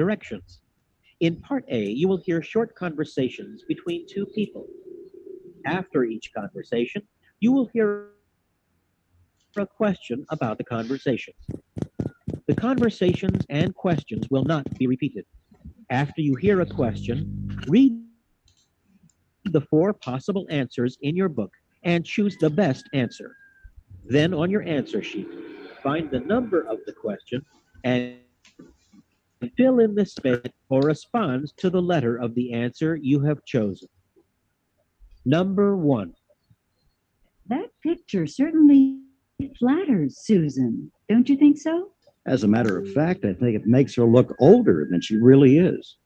directions. In Part A, you will hear short conversations between two people. After each conversation, you will hear a question about the conversations. The conversations and questions will not be repeated. After you hear a question, read the four possible answers in your book and choose the best answer. Then on your answer sheet, find the number of the question and fill in the space that corresponds to the letter of the answer you have chosen. Number 1. That picture certainly flatters Susan. Don't you think so? As a matter of fact, I think it makes her look older than she really is.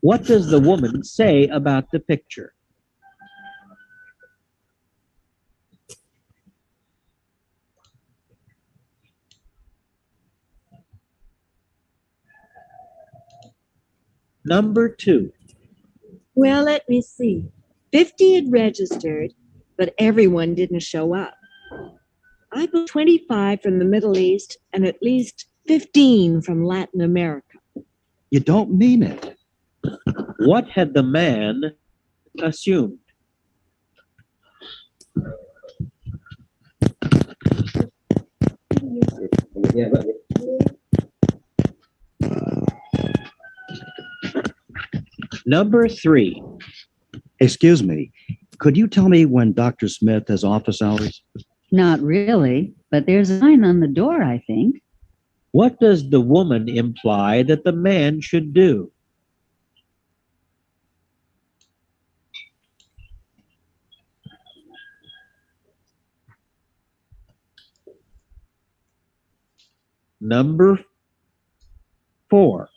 What does the woman say about the picture? Number 2. Well, let me see. 50 had registered, but everyone didn't show up. I put 25 from the Middle East and at least 15 from Latin America. You don't mean it. What had the man assumed? Number 3. Excuse me. Could you tell me when Dr. Smith has office hours? Not really, but there's a sign on the door, I think. What does the woman imply that the man should do? Number 4.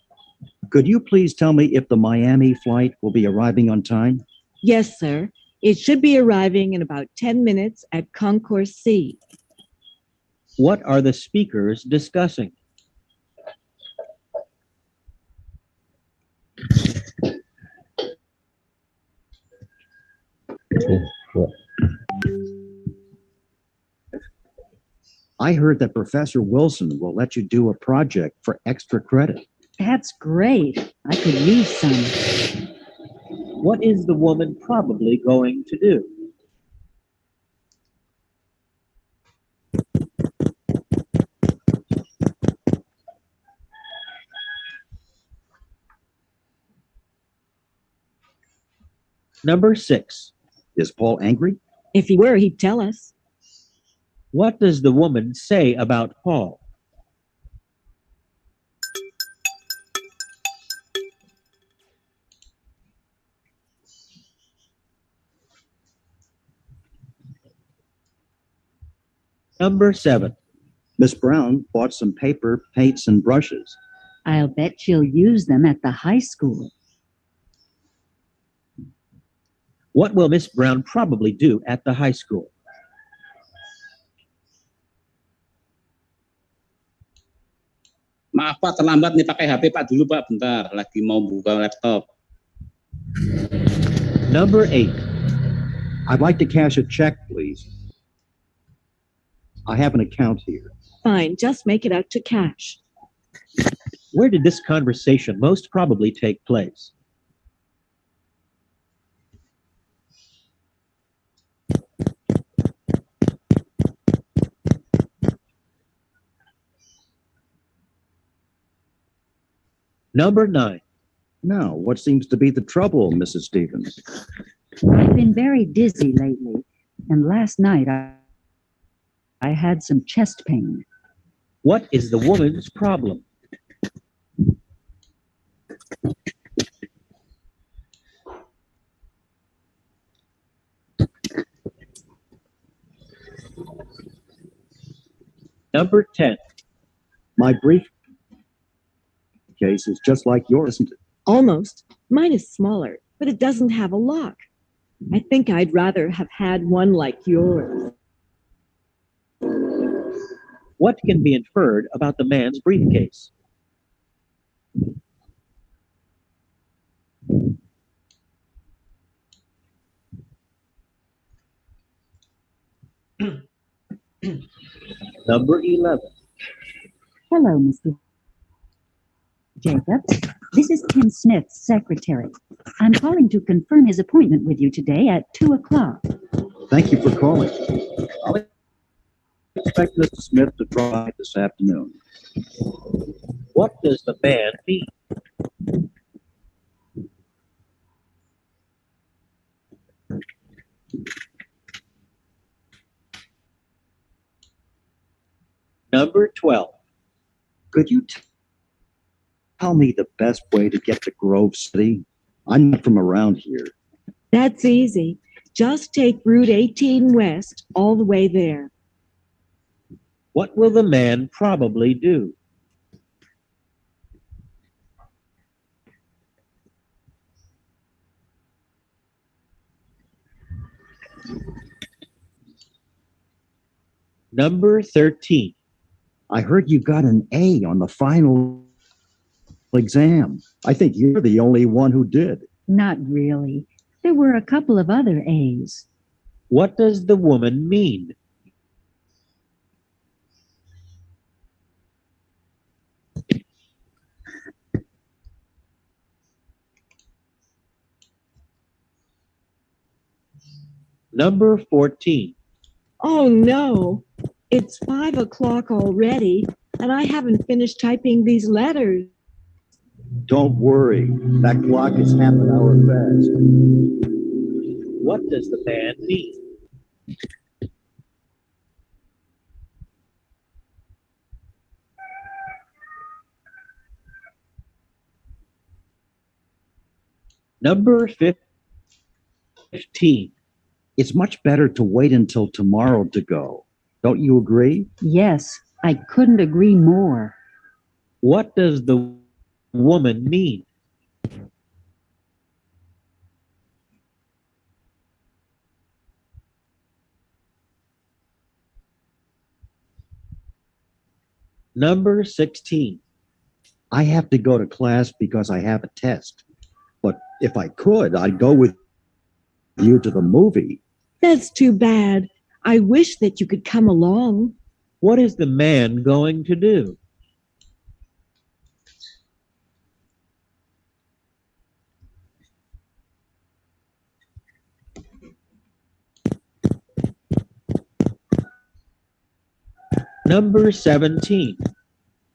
Could you please tell me if the Miami flight will be arriving on time? Yes, sir. It should be arriving in about 10 minutes at Concourse C. What are the speakers discussing? I heard that Professor Wilson will let you do a project for extra credit. That's great. I could use some. What is the woman probably going to do? Number 6. Is Paul angry? If he were, he'd tell us. What does the woman say about Paul? Number 7. Miss Brown bought some paper, paints, and brushes. I'll bet she'll use them at the high school. What will Miss Brown probably do at the high school? Maaf Pak, terlambat nih pakai HP Pak dulu Pak, bentar. Lagi mau buka laptop. Number 8. I'd like to cash a check, please. I have an account here. Fine, just make it out to cash. Where did this conversation most probably take place? Number 9. Now, what seems to be the trouble, Mrs. Stevens? I've been very dizzy lately, and last night I had some chest pain. What is the woman's problem? Number 10. My briefcase is just like yours, isn't it? Almost. Mine is smaller, but it doesn't have a lock. I think I'd rather have had one like yours. What can be inferred about the man's briefcase? Number 11. Hello, Mr. Jacob. This is Tim Smith's secretary. I'm calling to confirm his appointment with you today at 2 o'clock. Thank you for calling. I'll expect Mr. Smith to drop by this afternoon. What does the man mean? Number 12. Could you tell me the best way to get to Grove City? I'm not from around here. That's easy. Just take Route 18 west all the way there. What will the man probably do? Number 13. I heard you got an A on the final exam. I think you're the only one who did. Not really. There were a couple of other A's. What does the woman mean? Number 14. Oh no, it's 5 o'clock already, and I haven't finished typing these letters. Don't worry. That clock is half an hour fast. What does the man mean? Number 15. It's much better to wait until tomorrow to go. Don't you agree? Yes, I couldn't agree more. What does the woman mean? Number 16. I have to go to class because I have a test. But if I could, I'd go with you to the movie. That's too bad. I wish that you could come along. What is the man going to do? Number 17.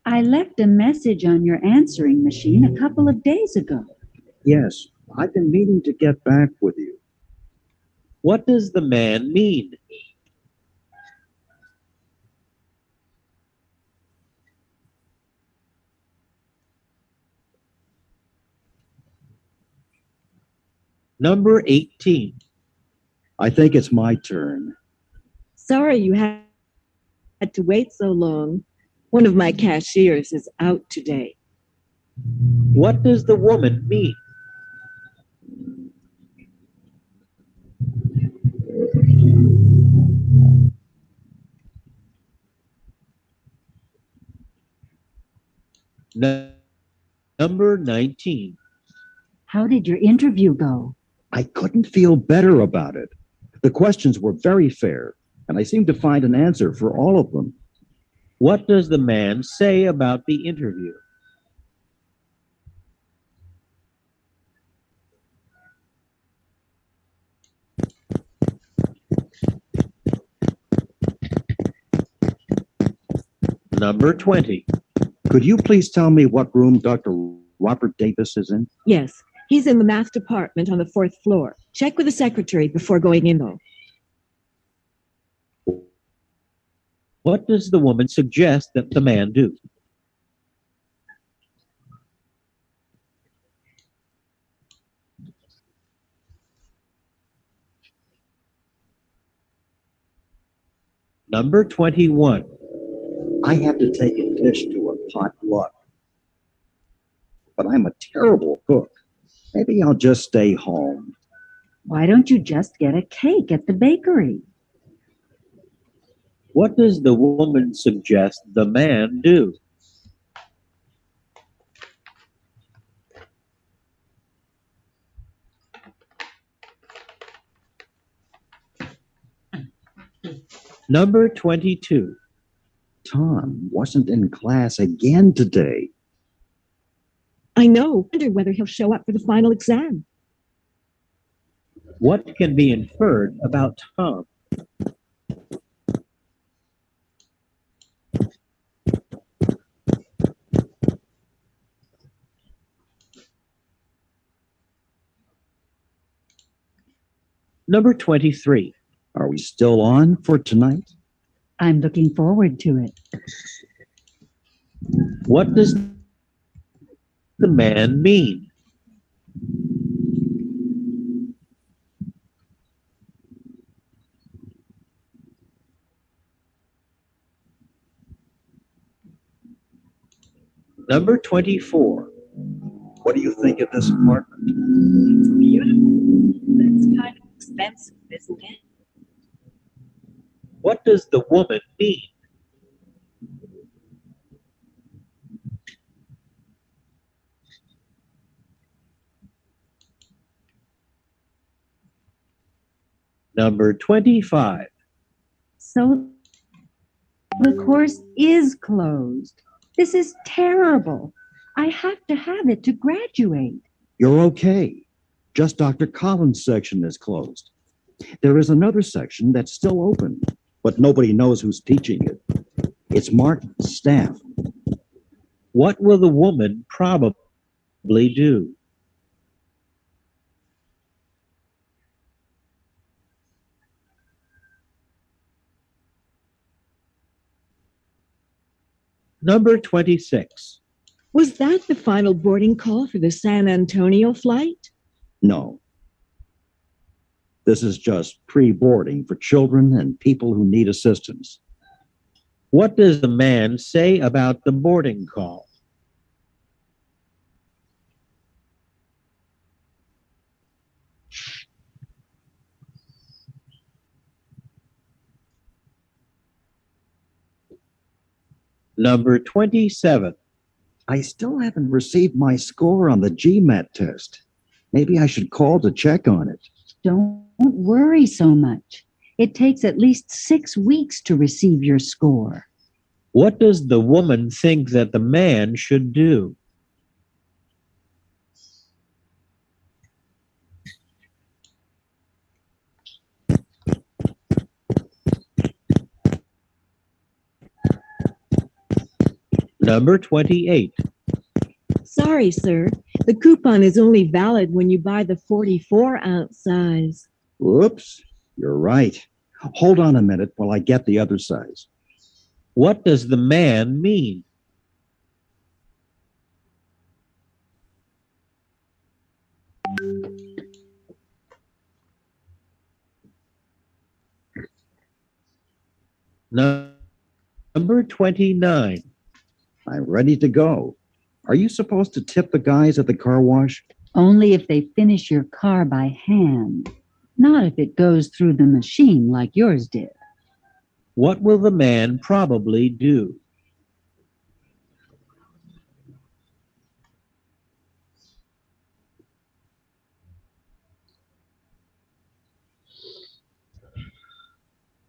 I left a message on your answering machine a couple of days ago. Yes, I've been meaning to get back with you. What does the man mean? Number 18. I think it's my turn. Sorry you had to wait so long. One of my cashiers is out today. What does the woman mean? Number 19. How did your interview go? I couldn't feel better about it. The questions were very fair, and I seemed to find an answer for all of them. What does the man say about the interview? Number 20. Could you please tell me what room Dr. Robert Davis is in? Yes, he's in the math department on the 4th floor. Check with the secretary before going in, though. What does the woman suggest that the man do? Number 21. I have to take a dish to a potluck, but I'm a terrible cook. Maybe I'll just stay home. Why don't you just get a cake at the bakery? What does the woman suggest the man do? Number 22. Tom wasn't in class again today. I know. I wonder whether he'll show up for the final exam. What can be inferred about Tom? Number 23. Are we still on for tonight? I'm looking forward to it. What does the man mean? Number 24. What do you think of this apartment? It's beautiful. That's kind of expensive, isn't it? What does the woman mean? Number 25. So the course is closed. This is terrible. I have to have it to graduate. You're okay. Just Dr. Collins' section is closed. There is another section that's still open, but nobody knows who's teaching it. It's marked staff. What will the woman probably do? Number 26. Was that the final boarding call for the San Antonio flight? No. This is just pre-boarding for children and people who need assistance. What does the man say about the boarding call? Number 27. I still haven't received my score on the GMAT test. Maybe I should call to check on it. Don't worry so much. It takes at least 6 weeks to receive your score. What does the woman think that the man should do? Number 28. Sorry, sir. The coupon is only valid when you buy the 44-ounce size. Whoops, you're right. Hold on a minute while I get the other size. What does the man mean? Number 29. I'm ready to go. Are you supposed to tip the guys at the car wash? Only if they finish your car by hand, not if it goes through the machine like yours did. What will the man probably do?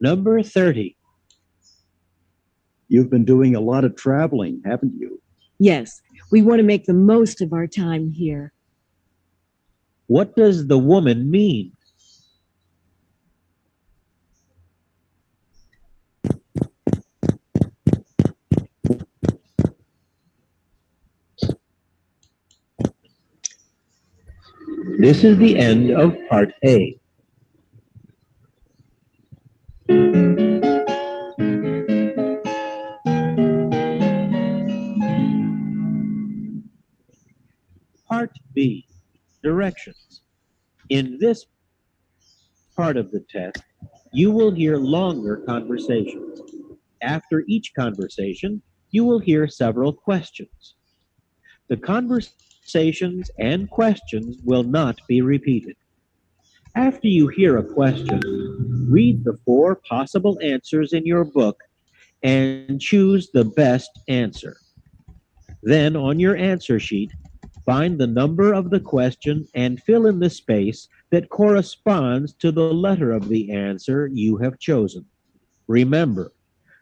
Number 30. You've been doing a lot of traveling, haven't you? Yes, we want to make the most of our time here. What does the woman mean? This is the end of part A. Part B, directions. In this part of the test, you will hear longer conversations. After each conversation, you will hear several questions. The conversations and questions will not be repeated. After you hear a question, read the 4 possible answers in your book and choose the best answer. Then on your answer sheet, find the number of the question and fill in the space that corresponds to the letter of the answer you have chosen. Remember,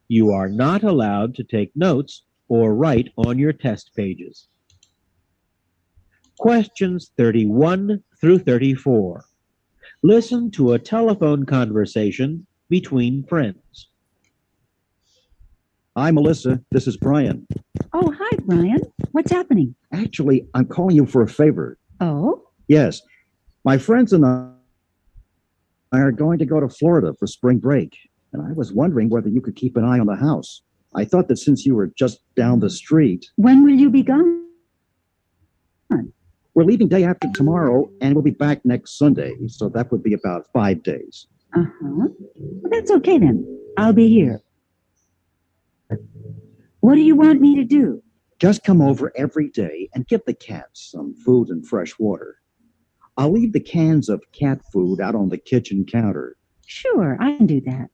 you are not allowed to take notes or write on your test pages. Questions 31 through 34. Listen to a telephone conversation between friends. Hi, Melissa. This is Brian. Oh, hi, Brian. What's happening? Actually, I'm calling you for a favor. Oh, Yes, my friends and I are going to go to Florida for spring break, and I was wondering whether you could keep an eye on the house. I thought that since you were just down the street, when will you be gone? we're leaving day after tomorrow, and we'll be back next Sunday, so that would be about 5 days. Uh-huh. Well, that's okay then. I'll be here. What do you want me to do? Just come over every day and give the cats some food and fresh water. I'll leave the cans of cat food out on the kitchen counter. Sure, I can do that.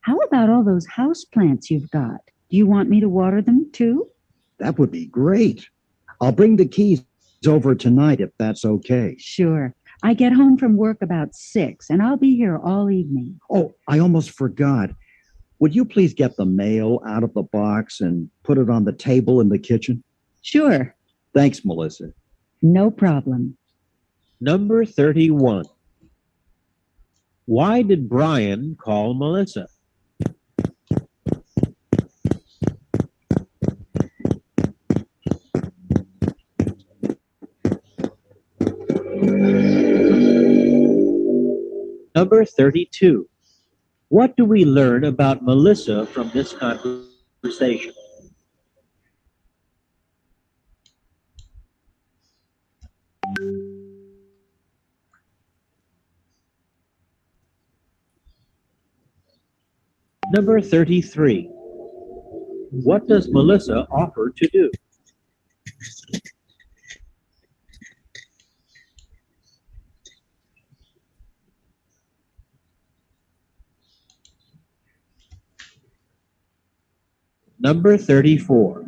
How about all those house plants you've got? Do you want me to water them too? That would be great. I'll bring the keys over tonight if that's okay. Sure. I get home from work about 6, and I'll be here all evening. Oh, I almost forgot. Would you please get the mail out of the box and put it on the table in the kitchen? Sure. Thanks, Melissa. No problem. Number 31. Why did Brian call Melissa? Number 32. What do we learn about Melissa from this conversation? Number 33. What does Melissa offer to do? Number 34.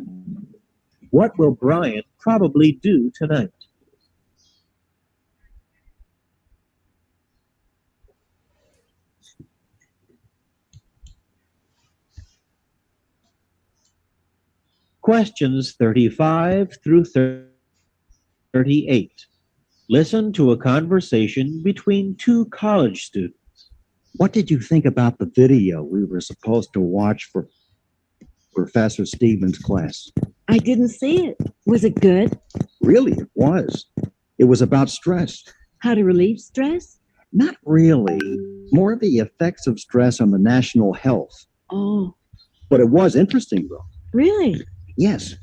What will Brian probably do tonight? Questions 35 through 38. Listen to a conversation between two college students. What did you think about the video we were supposed to watch for Professor Stevens' class? I didn't see it. Was it good? Really, it was. It was about stress. How to relieve stress? Not really. More the effects of stress on the national health. Oh, But it was interesting, though. really? Yes.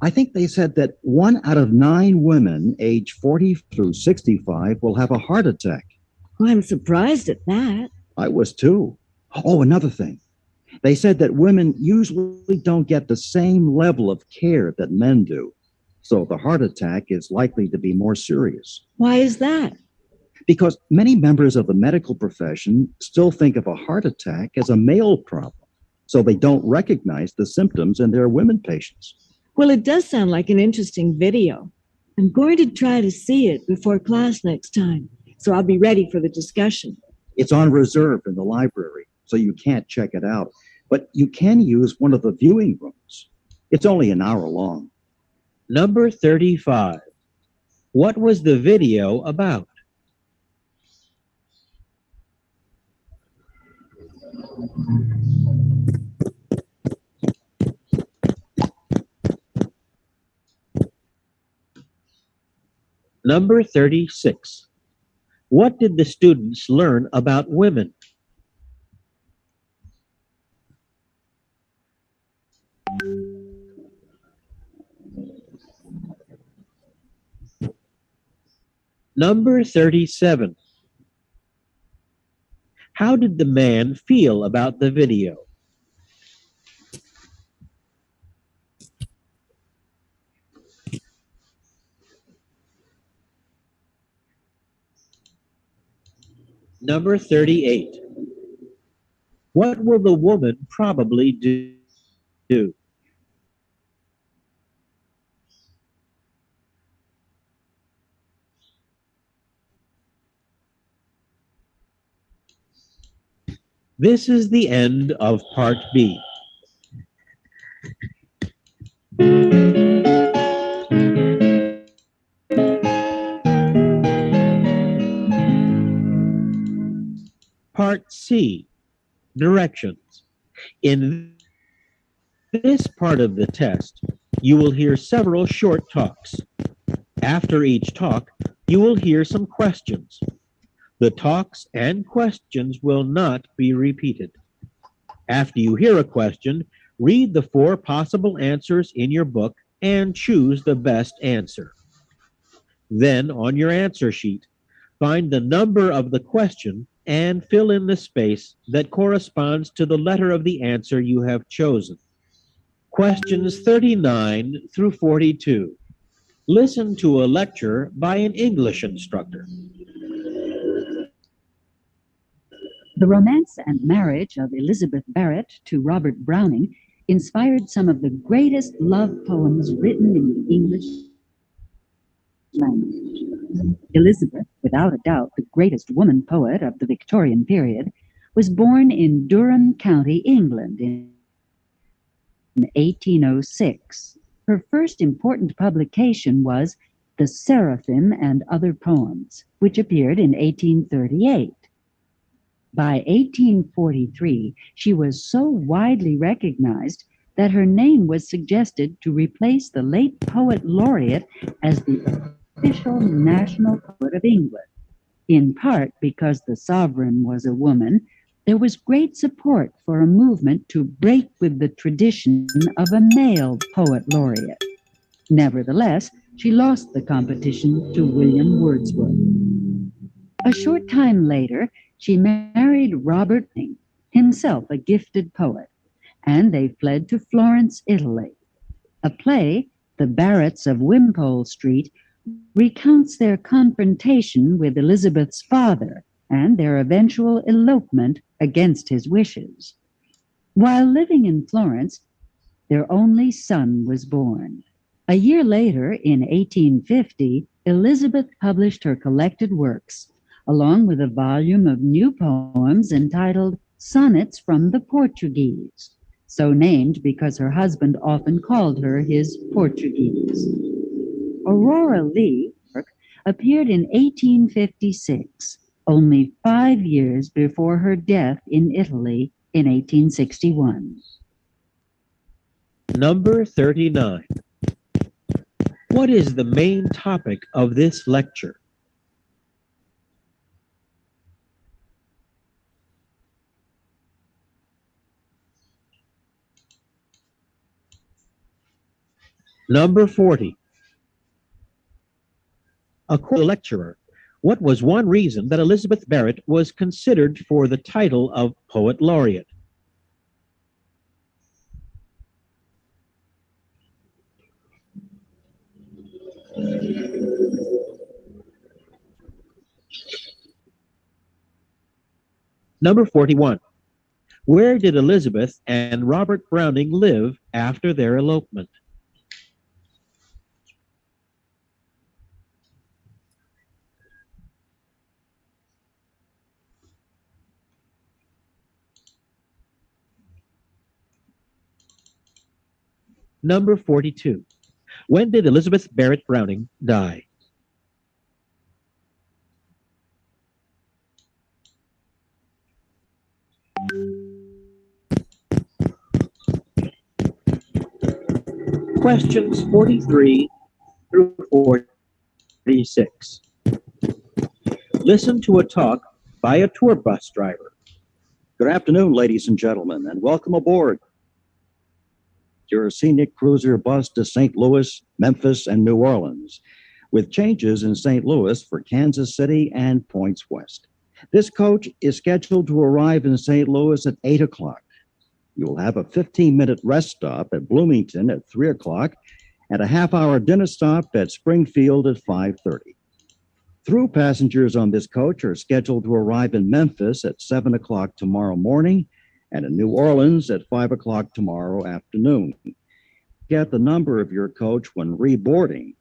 I think they said that 1 out of 9 women aged 40 through 65 will have a heart attack. Well, I'm surprised at that. I was too. Oh, another thing. They said that women usually don't get the same level of care that men do. So the heart attack is likely to be more serious. Why is that? Because many members of the medical profession still think of a heart attack as a male problem. So they don't recognize the symptoms in their women patients. Well, it does sound like an interesting video. I'm going to try to see it before class next time, so I'll be ready for the discussion. It's on reserve in the library, so you can't check it out. But you can use one of the viewing rooms. It's only an hour long. Number 35. What was the video about? Number 36. What did the students learn about women? Number 37. How did the man feel about the video? Number 38. What will the woman probably do? This is the end of Part B. Part C, directions. In this part of the test, you will hear several short talks. After each talk, you will hear some questions. The talks and questions will not be repeated. After you hear a question, read the 4 possible answers in your book and choose the best answer. Then, on your answer sheet, find the number of the question and fill in the space that corresponds to the letter of the answer you have chosen. Questions 39 through 42. Listen to a lecture by an English instructor. The romance and marriage of Elizabeth Barrett to Robert Browning inspired some of the greatest love poems written in the English language. Elizabeth, without a doubt the greatest woman poet of the Victorian period, was born in Durham County, England in 1806. Her first important publication was The Seraphim and Other Poems, which appeared in 1838. By 1843, she was so widely recognized that her name was suggested to replace the late poet laureate as the official national poet of England. In part because the sovereign was a woman, there was great support for a movement to break with the tradition of a male poet laureate. Nevertheless, she lost the competition to William Wordsworth. A short time later, she married Robert Browning, himself a gifted poet, and they fled to Florence, Italy. A play, The Barretts of Wimpole Street, recounts their confrontation with Elizabeth's father and their eventual elopement against his wishes. While living in Florence, their only son was born. A year later, in 1850, Elizabeth published her collected works, along with a volume of new poems entitled Sonnets from the Portuguese, so named because her husband often called her his Portuguese. Aurora Leigh appeared in 1856, only 5 years before her death in Italy in 1861. Number 39. What is the main topic of this lecture? Number 40. According to the lecturer, what was one reason that Elizabeth Barrett was considered for the title of Poet Laureate? Number 41. Where did Elizabeth and Robert Browning live after their elopement? Number 42. When did Elizabeth Barrett Browning die? Questions 43 through 46. Listen to a talk by a tour bus driver. Good afternoon, ladies and gentlemen, and welcome aboard your scenic cruiser bus to St. Louis, Memphis, and New Orleans, with changes in St. Louis for Kansas City and points west. This coach is scheduled to arrive in St. Louis at 8 o'clock. You will have a 15-minute rest stop at Bloomington at 3 o'clock and a half-hour dinner stop at Springfield at 5:30. Through passengers on this coach are scheduled to arrive in Memphis at 7 o'clock tomorrow morning and in New Orleans at 5 o'clock tomorrow afternoon. Get the number of your coach when reboarding.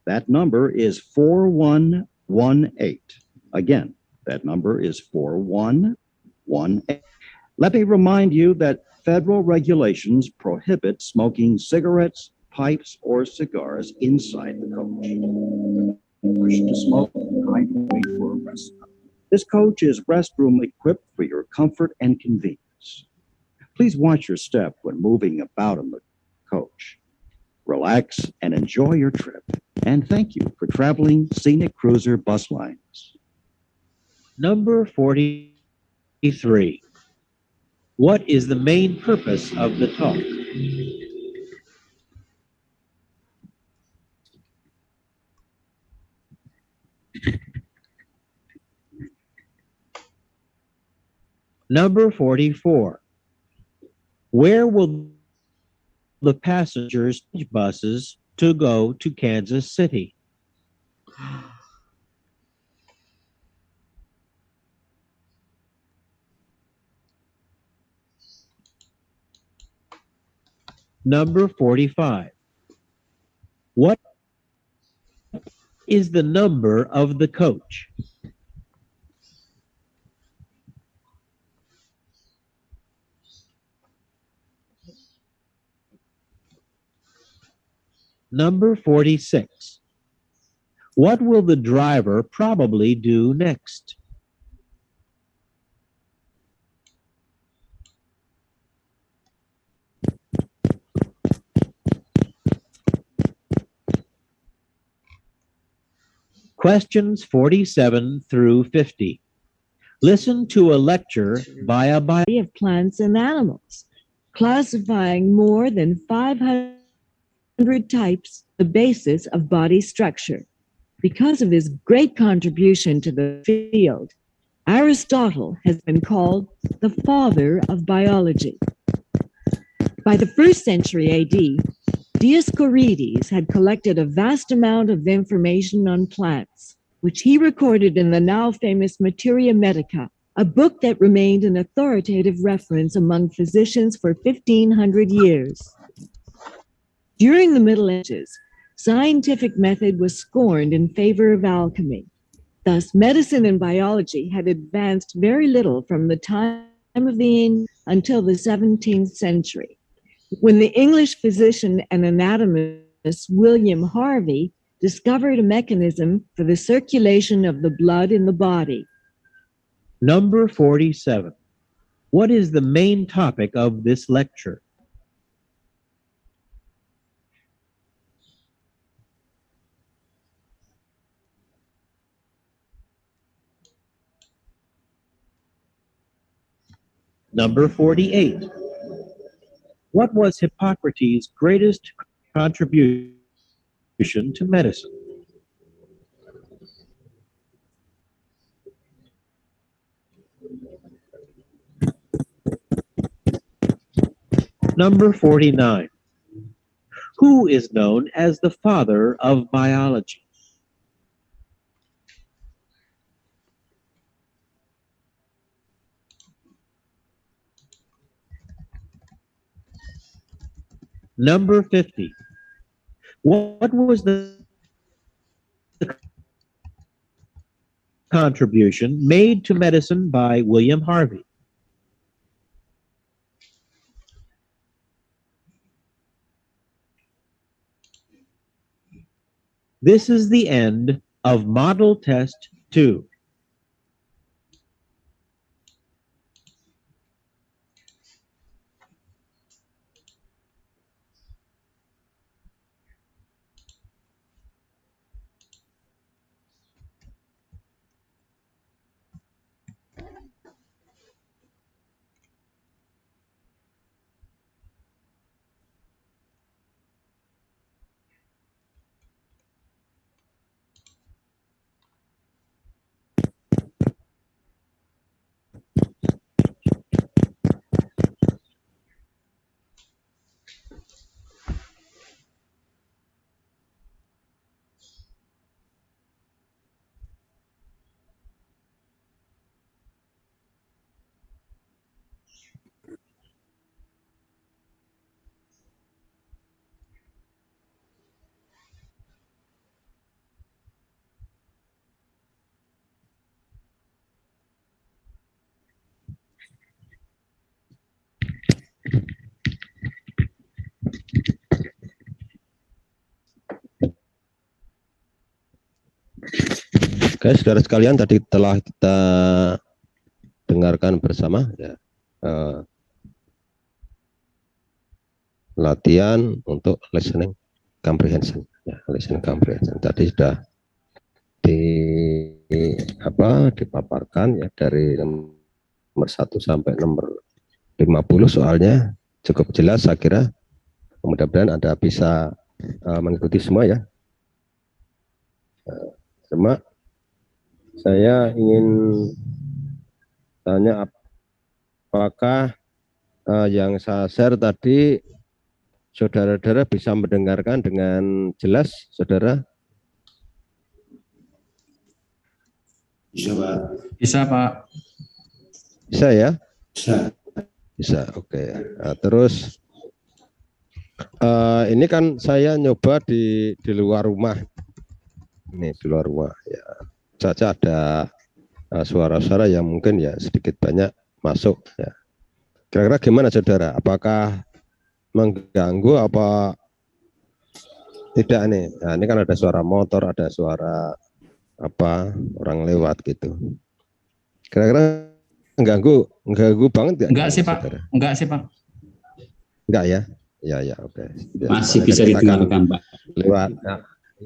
That number is 4118. Again, that number is 4118. Let me remind you that federal regulations prohibit smoking cigarettes, pipes, or cigars inside the coach. Wish to smoke, kindly wait for a rest stop. This coach is restroom equipped for your comfort and convenience. Please watch your step when moving about in the coach. Relax and enjoy your trip. And thank you for traveling Scenic Cruiser Bus Lines. Number 43. What is the main purpose of the talk? Number 44. Where will the passengers change buses to go to Kansas City? Number 45. What is the number of the coach? Number 46. What will the driver probably do next? Questions 47 through 50. Listen to a lecture by a of plants and animals, classifying more than 500 types, the basis of body structure. Because of his great contribution to the field, Aristotle has been called the father of biology. By the 1st century AD, Dioscorides had collected a vast amount of information on plants, which he recorded in the now famous Materia Medica, a book that remained an authoritative reference among physicians for 1,500 years. During the Middle Ages, scientific method was scorned in favor of alchemy. Thus, medicine and biology had advanced very little from the time of the Ancients until the 17th century, when the English physician and anatomist William Harvey discovered a mechanism for the circulation of the blood in the body. Number 47. What is the main topic of this lecture? Number 48. What was Hippocrates' greatest contribution to medicine? Number 49. Who is known as the father of biology? Number 50. What was the contribution made to medicine by William Harvey? This is the end of Model Test 2. Oke, saudara sekalian, tadi telah kita dengarkan bersama ya, latihan untuk listening comprehension. Ya, listening comprehension tadi sudah dipaparkan ya dari nomor 1 sampai nomor 50 soalnya cukup jelas saya kira. Mudah-mudahan Anda bisa mengikuti semua ya. Cuma saya ingin tanya apakah yang saya share tadi saudara-saudara bisa mendengarkan dengan jelas, saudara? Bisa, Pak. Bisa, Pak. Bisa ya? Bisa. Bisa, oke. Nah, terus ini kan saya nyoba di luar rumah. Ini di luar rumah ya. Saja ada suara-suara yang mungkin ya sedikit banyak masuk ya. Kira-kira gimana saudara? Apakah mengganggu apa tidak nih? Nah, ini kan ada suara motor, ada suara apa orang lewat gitu. Kira-kira mengganggu banget Enggak sih Pak, saudara? enggak sih Pak. Enggak ya? Ya oke. Masih bisa didengarkan Pak. Lewat,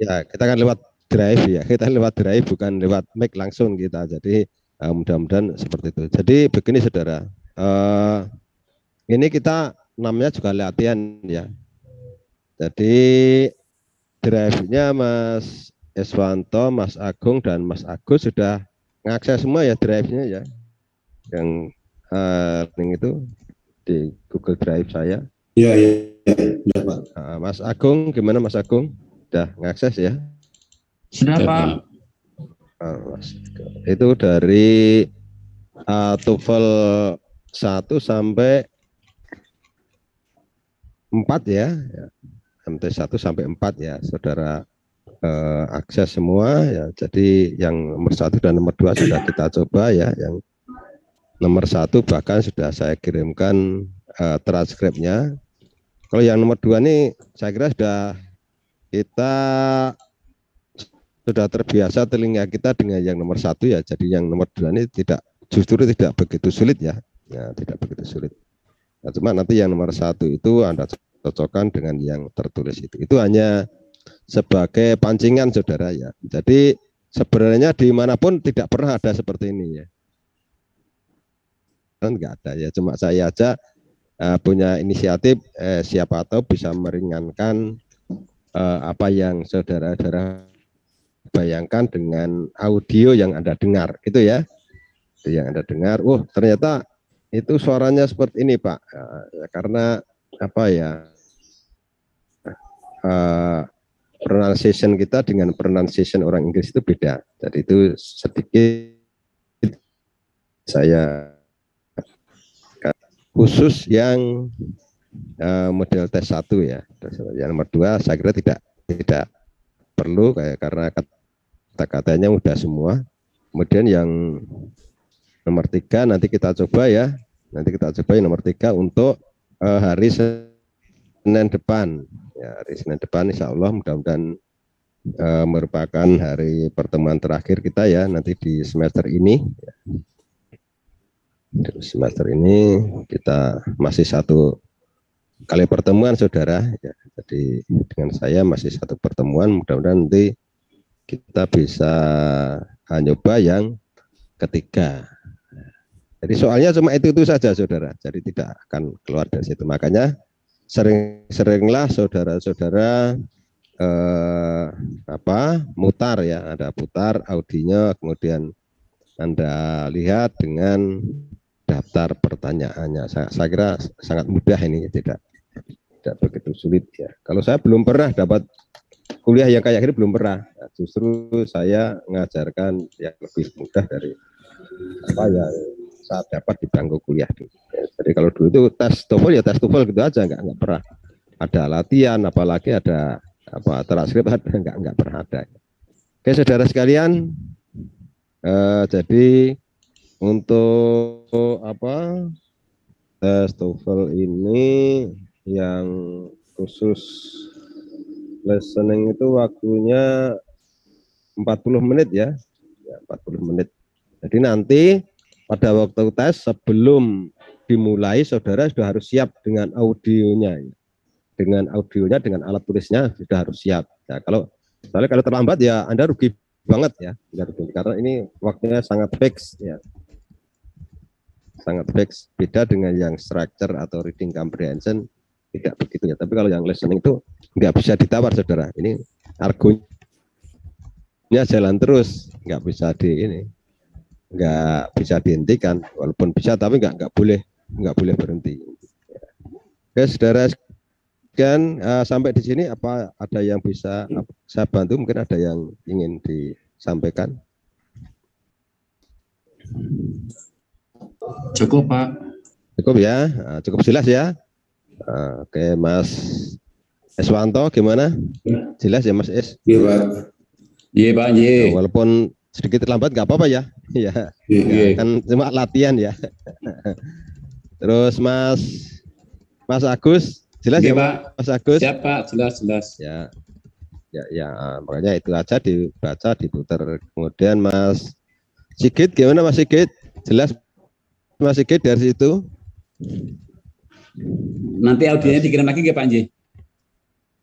ya kita kan lewat drive ya, kita lewat drive bukan lewat mic langsung kita. Jadi mudah-mudahan seperti itu. Jadi begini saudara, ini kita namanya juga latihan ya. Jadi drive-nya Mas Eswanto, Mas Agung dan Mas Agus sudah ngakses semua ya drive-nya ya. Yang link itu di Google Drive saya. Ya, Pak. Mas Agung, gimana Mas Agung? Sudah ngakses ya? Sudah Pak. Itu dari TOEFL 1 sampai 4 ya, MT1 sampai 4 ya, saudara akses semua ya. Jadi yang nomor 1 dan nomor 2 sudah kita coba ya, yang nomor 1 bahkan sudah saya kirimkan transkripnya. Kalau yang nomor 2 nih saya kira sudah terbiasa telinga kita dengan yang nomor 1 ya. Jadi yang nomor 2 ini justru tidak begitu sulit ya. Ya, tidak begitu sulit. Nah, cuma nanti yang nomor 1 itu Anda cocokkan dengan yang tertulis itu. Itu hanya sebagai pancingan saudara ya. Jadi sebenarnya dimanapun tidak pernah ada seperti ini ya. Enggak ada ya. Cuma saya aja punya inisiatif siapa tahu bisa meringankan apa yang saudara-saudara bayangkan dengan audio yang Anda dengar gitu ya. Itu yang Anda dengar, oh ternyata itu suaranya seperti ini Pak, karena apa ya, pronunciation kita dengan pronunciation orang Inggris itu beda. Jadi itu sedikit saya khusus yang model tes 1 ya. Yang nomor 2 saya kira tidak perlu karena kata-katanya udah semua. Kemudian yang nomor 3 nanti kita coba ya. Nanti kita coba yang nomor 3 untuk hari Senin depan. Ya, hari Senin depan insya Allah mudah-mudahan merupakan hari pertemuan terakhir kita ya nanti di semester ini. Di semester ini kita masih 1 kali pertemuan saudara ya. Jadi dengan saya masih 1 pertemuan, mudah-mudahan nanti kita bisa nyoba yang ketiga. Jadi soalnya cuma itu saja saudara, jadi tidak akan keluar dari situ. Makanya sering-seringlah saudara-saudara mutar ya, Anda putar audionya, kemudian Anda lihat dengan daftar pertanyaannya. Saya kira sangat mudah ini, tidak begitu sulit ya. Kalau saya belum pernah dapat kuliah yang kayak gini, belum pernah. Nah, justru saya mengajarkan yang lebih mudah dari apa yang saya dapat di bangku kuliah dulu. Ya, jadi kalau dulu itu tes TOEFL ya tes TOEFL gitu aja, nggak pernah ada latihan, apalagi ada transkrip, nggak pernah ada. Oke saudara sekalian, jadi untuk tes TOEFL ini yang khusus listening itu waktunya 40 menit ya. 40 menit. Jadi nanti pada waktu tes sebelum dimulai saudara sudah harus siap dengan audionya, dengan alat tulisnya sudah harus siap. Nah, kalau terlambat ya Anda rugi banget ya, karena ini waktunya sangat fix ya, sangat fix. Beda dengan yang structure atau reading comprehension tidak begitu ya. Tapi kalau yang listening itu nggak bisa ditawar saudara. Ini argonya jalan terus, nggak bisa dihentikan. Walaupun bisa tapi nggak boleh berhenti. Oke saudara. Dan sampai di sini apa ada yang bisa saya bantu? Mungkin ada yang ingin disampaikan. Cukup Pak. Cukup ya, cukup jelas ya. Oke Mas Eswanto gimana? Jelas ya Mas Es? Iya Pak. Iya Pak, iya. Walaupun sedikit terlambat nggak apa-apa ya. Ya, kan cuma latihan ya. Terus Mas Agus. Jelas ya Pak, Mas Agus? Siap Pak, jelas. Ya, makanya itu aja dibaca, diputar. Kemudian Mas Sigit, gimana Mas Sigit? Jelas Mas Sigit dari situ? Nanti audionya dikirim lagi ke Pak Nji?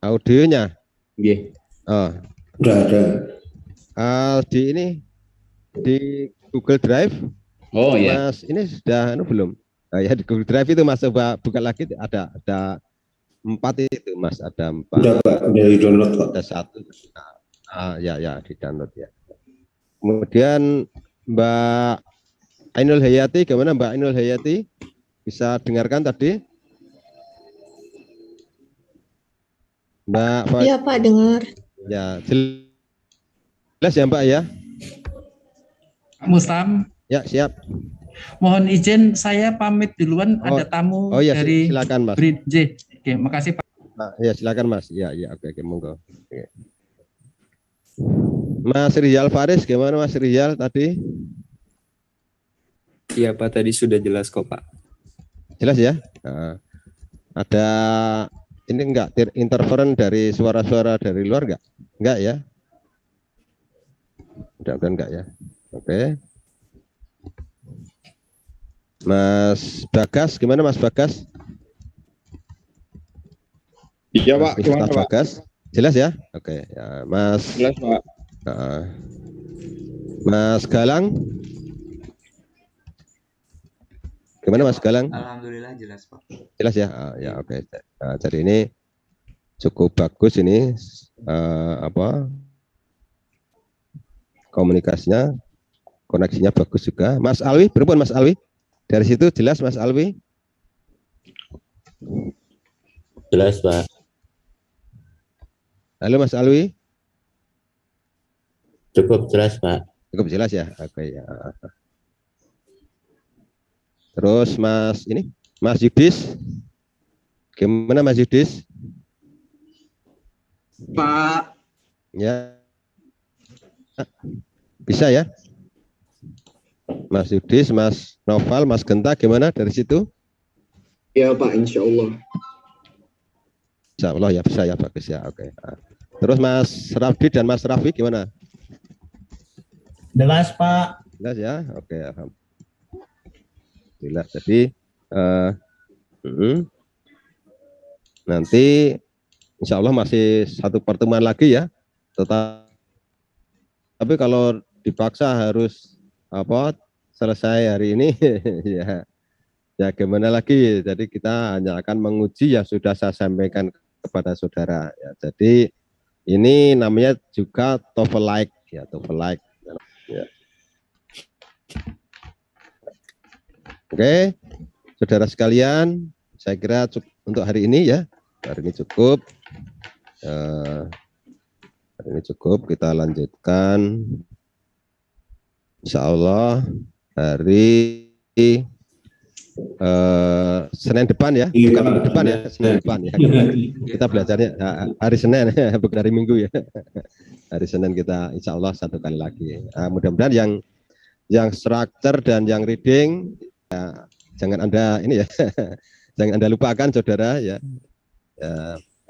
Audionya? Iya. Oh. Udah ada. Di Google Drive? Oh iya. Mas, ini sudah belum? Ya di Google Drive itu Mas coba buka lagi, ada 4 itu Mas, ada 4. Udah Pak, udah di-download Pak. Ada 1. Ya di-download ya. Kemudian Mbak Ainul Hayati, gimana Mbak Ainul Hayati? Bisa dengarkan tadi? Mbak? Iya Pak, dengar. Ya, jelas ya Mbak ya? Pak Mustam. Ya, siap. Mohon izin saya pamit duluan, ada tamu dari silakan Mas. Bridge. Oke, makasih Pak. Ya silakan Mas. Ya, oke, monggo. Oke. Mas Rizal Faris, gimana Mas Rizal tadi? Iya Pak, tadi sudah jelas kok Pak. Jelas ya? Nah, ada ini enggak interference dari suara-suara dari luar enggak? Enggak ya? Mudah-mudahan enggak ya. Oke. Mas Bagas, gimana Mas Bagas? Iya Pak, gimana Pak? Bagas, jelas ya? Oke, ya Mas. Jelas Pak. Mas Galang, gimana Mas Galang? Alhamdulillah jelas Pak. Jelas ya? Ya oke. Nah, jadi ini cukup bagus ini komunikasinya, koneksinya bagus juga. Mas Alwi, berapa Mas Alwi? Dari situ jelas Mas Alwi? Jelas Pak. Halo Mas Alwi? Cukup jelas Pak. Cukup jelas ya? Oke ya. Terus Mas Yudis? Gimana Mas Yudis? Pak. Ya. Bisa ya? Mas Yudis, Mas Noval, Mas Genta, gimana dari situ? Ya Pak, insya Allah. Insya Allah ya, bisa ya, bagus ya, oke. Terus Mas Raffi dan Mas Raffi gimana? Jelas Pak. Jelas ya, oke. Alhamdulillah. Jadi nanti insya Allah masih satu pertemuan lagi ya. Tapi kalau dipaksa harus selesai hari ini ya gimana lagi. Jadi kita hanya akan menguji yang sudah saya sampaikan kepada saudara ya. Jadi ini namanya juga TOEFL-like ya, TOEFL-like ya. Oke, saudara sekalian, saya kira cukup untuk hari ini ya. Hari ini cukup. Hari ini cukup, kita lanjutkan. Insya Allah hari Senin depan ya, bukan minggu depan ya, Senin depan ya. Kita belajarnya hari Senin, bukan hari Minggu ya. Hari Senin kita Insya Allah satu kali lagi. Mudah-mudahan yang structure dan yang reading ya, jangan Anda ini ya, jangan Anda lupakan saudara ya.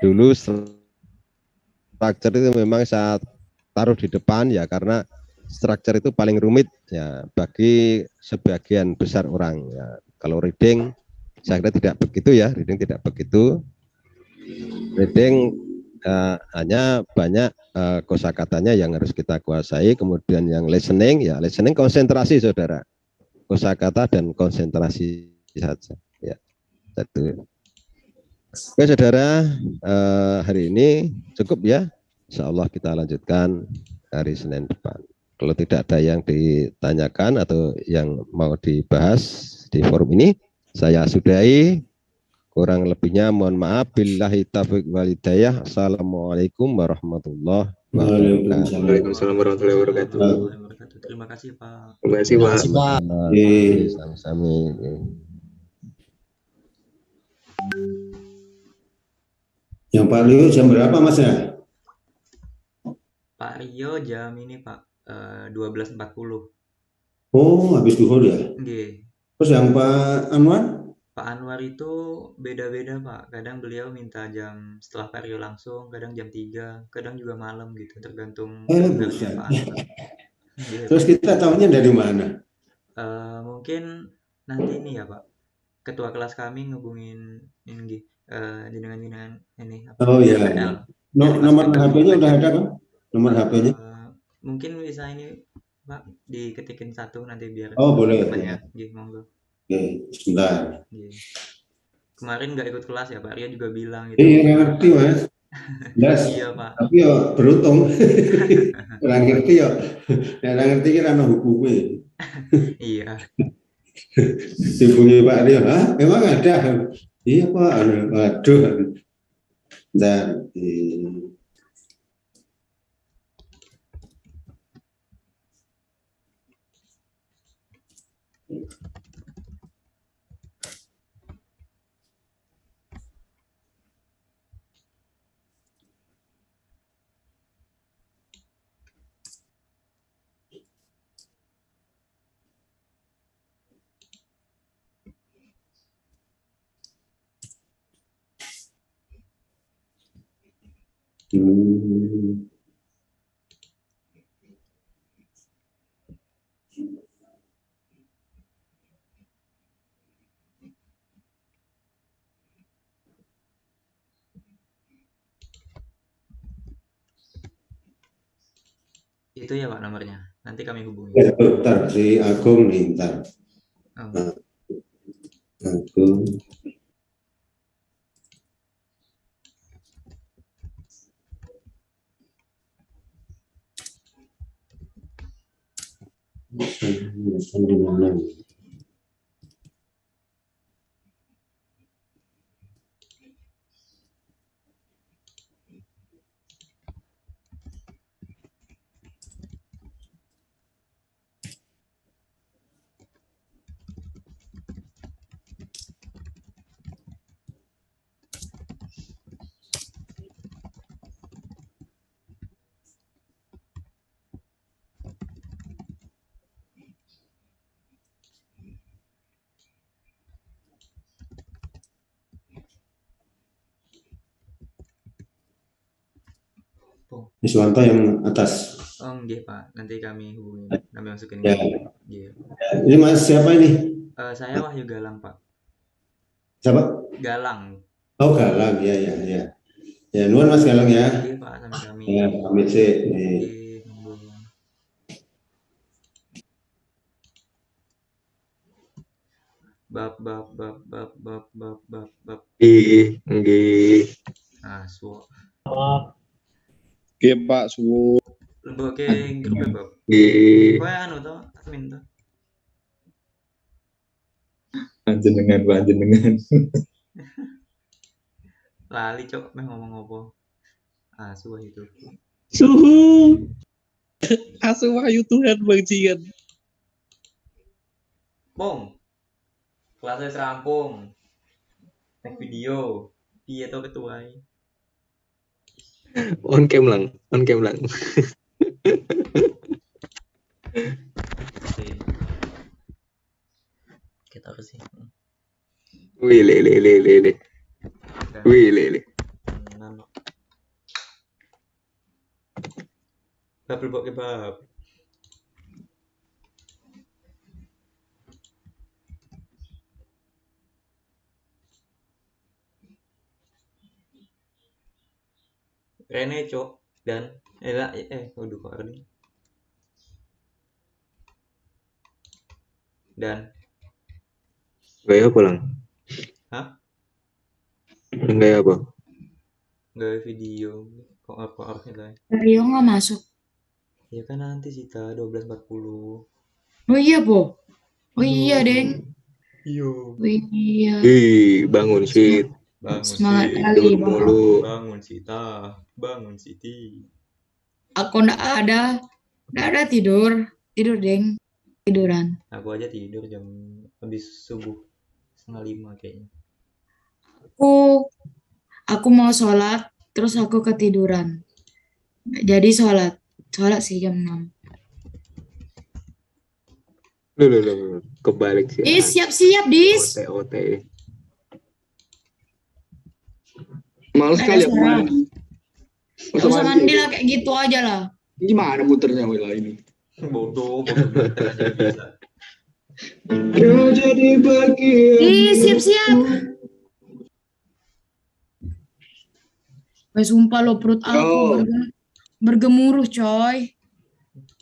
Dulu structure itu memang saya taruh di depan ya karena structure itu paling rumit ya bagi sebagian besar orang ya. Kalau reading saya kira tidak begitu ya, reading tidak begitu. Reading hanya banyak kosakatanya yang harus kita kuasai, kemudian yang listening ya, listening konsentrasi saudara. Kosakata dan konsentrasi saja ya. Satu. Oke saudara, hari ini cukup ya. Insya Allah kita lanjutkan hari Senin depan. Kalau tidak ada yang ditanyakan atau yang mau dibahas di forum ini, saya sudahi. Kurang lebihnya mohon maaf. Billahi taufiq wal hidayah. Assalamualaikum warahmatullahi wabarakatuh. Waalaikumsalam warahmatullahi wabarakatuh. Terima kasih Pak. Terima kasih Pak. Sama-sama. Yang Pak Rio jam berapa Mas ya? Pak Rio jam ini Pak 12.40. Oh, habis duhur ya? Nggih. Terus yang Pak Anwar? Pak Anwar itu beda-beda Pak. Kadang beliau minta jam setelah Pak Rio langsung, kadang jam 3, kadang juga malam gitu, tergantung Bukan. Pak Anwar. Terus kita tahunya dari mana? Mungkin nanti ini ya Pak. Ketua kelas kami ngubungin ini jenengan ini apa? Oh iya. Nomor HP-nya udah ada kan? Nomor HP-nya? Mungkin bisa ini Pak diketikin satu nanti biar. Oh boleh. Ya. Monggo. Oke, sebentar. Kemarin nggak ikut kelas ya Pak Ria juga bilang gitu. Iya ngerti Mas. Yes. Iya Pak. Tapi ya beruntung. Kurang ngerti ya. Kurang ngerti kira ana hukumnya. Iya. Dihubungi Pak Ria, ah emang ada? Iya Pak, aduh. Dan itu ya Pak nomornya. Nanti kami hubungi. Ya, bentar, si Agung nih, bentar. Agung. Iswanto yang atas. Oh nggih Pak, nanti kami hubungi, kami masukin. Ya. Yeah. Ini Mas siapa ini? Saya Wahyu Galang Pak. Siapa? Galang. Oh Galang, ya. Ya, nuwun Mas Galang ya. Iya Pak, sama kami. Ya, pamit sih. Bab. Nggih. Ah, suwo. Nggih Pak suwu. Lemboke grup Bab. Nggih. Kowe anu to, admin to. Panjenengan. Lali cok meh ngomong apa. Suhu itu. Suhu. Asu wahyu Tuhan bajingan. Pong. Kelasnya rampung. Tek video. Piye to ketua iki? On cam lang. Kita apa sih? Wih, le. Bab lebok kebab. Rene, Cok. Dan waduh kok Ardi. Dan Gaya apa lang? Hah? Gaya apa? Nggak video koar kita. Rio nggak masuk. Ya kan nanti Sita 12.40. Oh iya, Po. Oh iya, Deng. Iyo. Oh iya. Bangun Sit. Semangat Sit. kali, Tidur Pak. mulu. Bangun Sita. Bangun Siti. Aku ndak ada tidur. Tidur, Deng. Tiduran. Aku aja tidur jam habis subuh 4:30 kayaknya. Aku mau sholat, terus aku ketiduran. Nggak jadi sholat. Sholat sih jam 6. Loh. Kebalik sih. Siap-siap, Dis. OT. Males Nggak kali ada aku suara. mandi. Nggak usah mandi lah, kayak gitu aja lah. Gimana muternya Wila ini? Bodoh muter aja bisa. Kau jadi bagian. Siap-siap. Sumpah lo perut aku bergemuruh, coy.